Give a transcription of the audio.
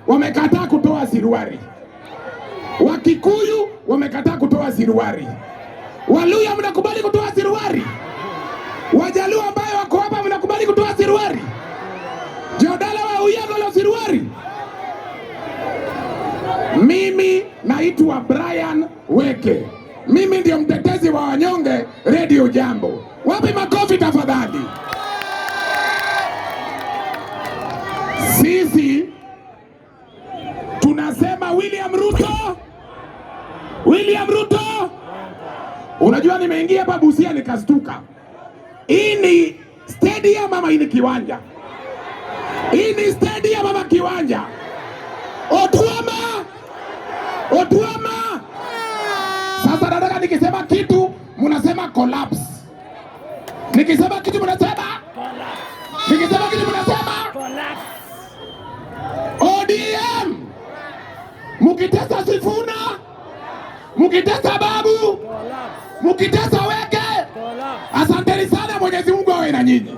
wamekataa kutoa siruari. Wakikuyu wamekataa kutoa siruari. Waluya mnakubali kutoa siruari? Wajaluo ambayo wako hapa mnakubali kutoa siruari? Jodala wa Uyagolo siruari? Mimi naitwa Brian Weke. Mimi ndio mtetezi wa wanyonge Radio Jambo. Wapi makofi tafadhali? Sisi tunasema William Ruto. William Ruto. Unajua nimeingia hapa Busia nikastuka. Hii ni stadium ama hii ni kiwanja? Hii ni stadium ama kiwanja? Otuama! Otuama! Sasa nataka nikisema kitu mnasema collapse. Nikisema kitu mnasema collapse. Nikisema kitu mnasema collapse. ODM! Mukitesa Sifuna, mukitesa Babu, mukitesa Weke. Asanteni sana, Mwenyezi Mungu awe na nyinyi.